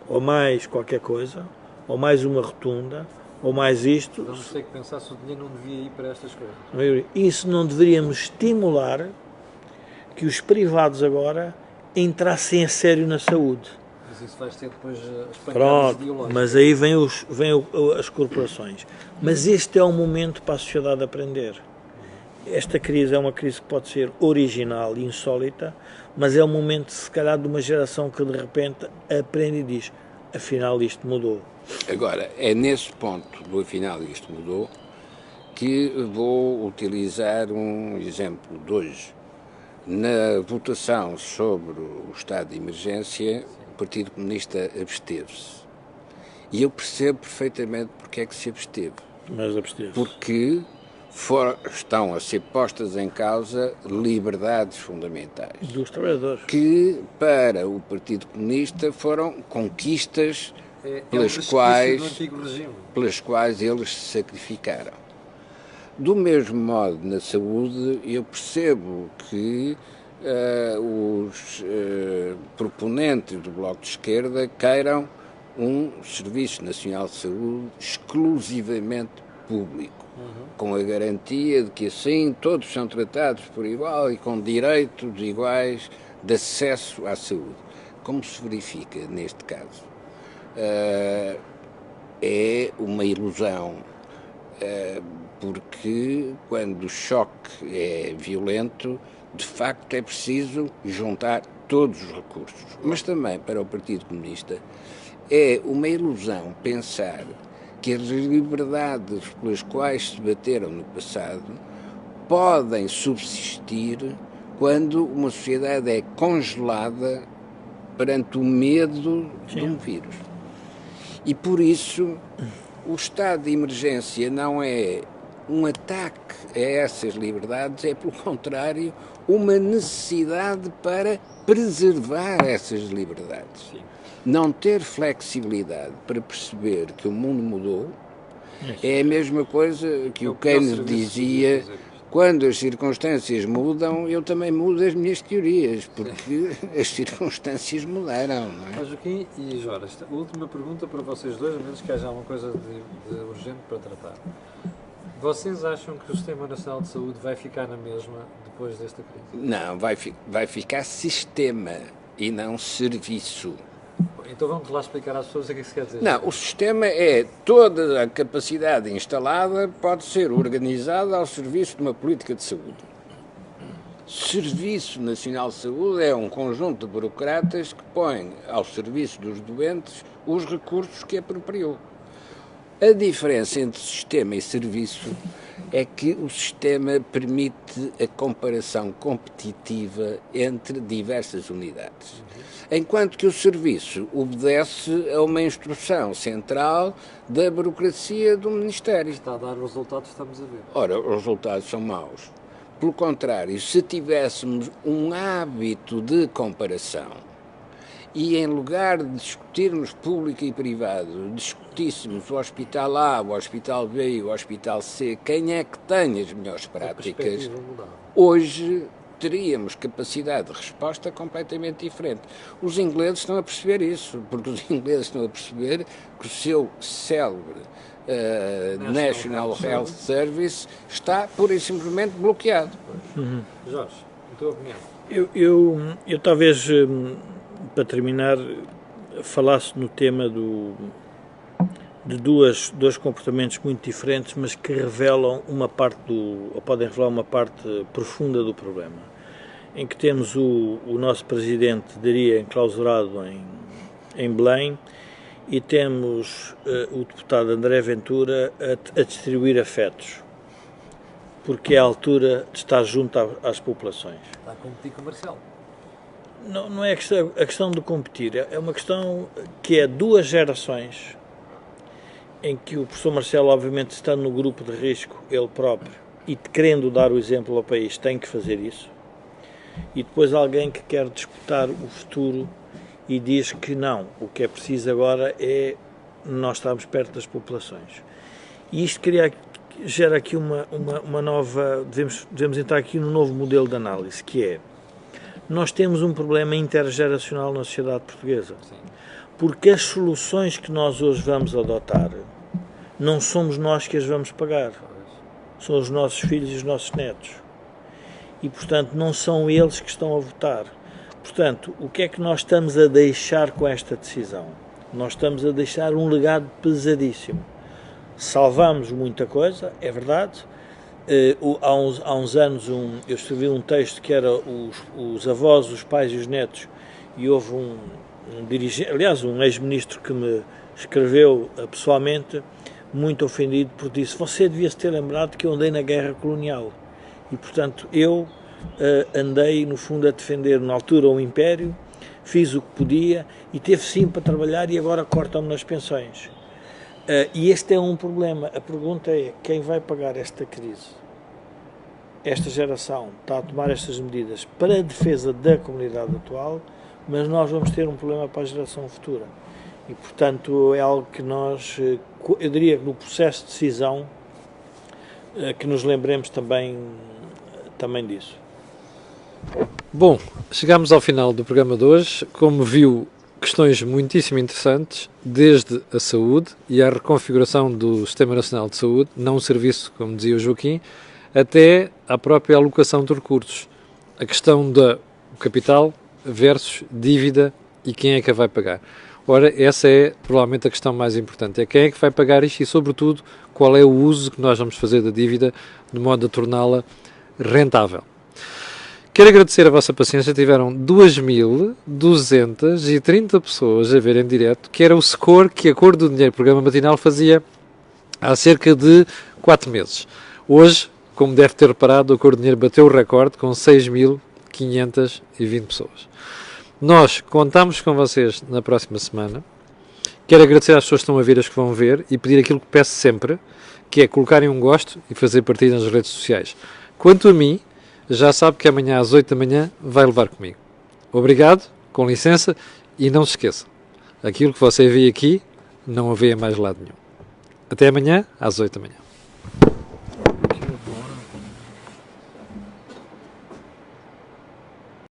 ou mais qualquer coisa, ou mais uma rotunda, ou mais isto... Vamos ter que pensar se o dinheiro não devia ir para estas coisas. Isso não deveríamos estimular que os privados agora entrassem a sério na saúde. Mas isso vai ser depois as pancadas ideológicas. Mas aí vêm as corporações. Mas este é o momento para a sociedade aprender. Esta crise é uma crise que pode ser original e insólita, mas é o momento, se calhar, de uma geração que de repente aprende e diz, afinal isto mudou. Agora, é nesse ponto do afinal isto mudou que vou utilizar um exemplo de hoje. Na votação sobre o estado de emergência, o Partido Comunista absteve-se. E eu percebo perfeitamente porque é que se absteve. Mas absteve-se. Porque estão a ser postas em causa liberdades fundamentais. Dos trabalhadores. Que, para o Partido Comunista, foram conquistas pelas quais eles se sacrificaram. Do mesmo modo, na saúde, eu percebo que os proponentes do Bloco de Esquerda queiram um Serviço Nacional de Saúde exclusivamente público, com a garantia de que assim todos são tratados por igual e com direitos iguais de acesso à saúde. Como se verifica neste caso? É uma ilusão, porque quando o choque é violento, de facto é preciso juntar todos os recursos. Mas também para o Partido Comunista é uma ilusão pensar que as liberdades pelas quais se bateram no passado podem subsistir quando uma sociedade é congelada perante o medo de um vírus. E por isso o estado de emergência não é um ataque a essas liberdades, é pelo contrário uma necessidade para preservar essas liberdades. Sim. Não ter flexibilidade para perceber que o mundo mudou É a mesma coisa que o Keynes dizia: quando as circunstâncias mudam, eu também mudo as minhas teorias, porque as circunstâncias mudaram, não é? Joaquim e Jorge, a última pergunta para vocês dois, a menos que haja alguma coisa de urgente para tratar. Vocês acham que o Sistema Nacional de Saúde vai ficar na mesma depois desta crise? Não, vai ficar sistema e não serviço. Então vamos lá explicar às pessoas o que é que se quer dizer. Não, o sistema é toda a capacidade instalada pode ser organizada ao serviço de uma política de saúde. Serviço Nacional de Saúde é um conjunto de burocratas que põe ao serviço dos doentes os recursos que apropriou. A diferença entre sistema e serviço é que o sistema permite a comparação competitiva entre diversas unidades, enquanto que o serviço obedece a uma instrução central da burocracia do Ministério. Está a dar os resultados que estamos a ver. Ora, os resultados são maus. Pelo contrário, se tivéssemos um hábito de comparação e em lugar de discutirmos público e privado, discutíssemos o Hospital A, o Hospital B e o Hospital C, quem é que tem as melhores práticas, hoje teríamos capacidade de resposta completamente diferente. Os ingleses estão a perceber isso, porque os ingleses estão a perceber que o seu célebre National Health Service está pura e simplesmente bloqueado. Jorge, a tua opinião? Eu talvez, para terminar, falasse no tema de dois comportamentos muito diferentes, mas que revelam uma parte ou podem revelar uma parte profunda do problema, em que temos o nosso presidente, diria, enclausurado em Belém, e temos o deputado André Ventura a distribuir afetos, porque é a altura de estar junto às populações. Está a competir com o Marcelo. Não é a questão de competir, é uma questão que é duas gerações em que o professor Marcelo, obviamente, estando no grupo de risco, ele próprio, e querendo dar o exemplo ao país, tem que fazer isso, e depois alguém que quer disputar o futuro e diz que não, o que é preciso agora é nós estarmos perto das populações. E isto gera aqui uma nova, devemos entrar aqui num novo modelo de análise, que é, nós temos um problema intergeracional na sociedade portuguesa. Sim. Porque as soluções que nós hoje vamos adotar, não somos nós que as vamos pagar. São os nossos filhos e os nossos netos. E, portanto, não são eles que estão a votar. Portanto, o que é que nós estamos a deixar com esta decisão? Nós estamos a deixar um legado pesadíssimo. Salvamos muita coisa, é verdade. Há uns anos eu escrevi um texto que era os avós, os pais e os netos, e houve um dirigente, aliás, um ex-ministro que me escreveu pessoalmente, muito ofendido, porque disse: você devia-se ter lembrado que eu andei na guerra colonial. E, portanto, eu andei, no fundo, a defender, na altura, o Império, fiz o que podia, e teve sim para trabalhar, e agora cortam-me nas pensões. E este é um problema. A pergunta é, quem vai pagar esta crise? Esta geração está a tomar estas medidas para a defesa da comunidade atual, mas nós vamos ter um problema para a geração futura. E, portanto, é algo que nós, eu diria que no processo de decisão, que nos lembremos também disso. Bom, chegamos ao final do programa de hoje. Como viu, questões muitíssimo interessantes, desde a saúde e a reconfiguração do Sistema Nacional de Saúde, não um serviço, como dizia o Joaquim, até à própria alocação de recursos. A questão do capital versus dívida e quem é que a vai pagar. Ora, essa é provavelmente a questão mais importante. É quem é que vai pagar isto e, sobretudo, qual é o uso que nós vamos fazer da dívida de modo a torná-la rentável. Quero agradecer a vossa paciência. Tiveram 2.230 pessoas a ver em direto, que era o score que a Cor do Dinheiro, programa matinal, fazia há cerca de 4 meses. Hoje, como deve ter reparado, a Cor do Dinheiro bateu o recorde com 6.520 pessoas. Nós contamos com vocês na próxima semana. Quero agradecer às pessoas que estão a ver, as que vão ver, e pedir aquilo que peço sempre, que é colocarem um gosto e fazer partilha nas redes sociais. Quanto a mim, já sabe que amanhã às 8 da manhã vai levar comigo. Obrigado, com licença, e não se esqueça, aquilo que você vê aqui não o vê em mais lado nenhum. Até amanhã, às 8 da manhã.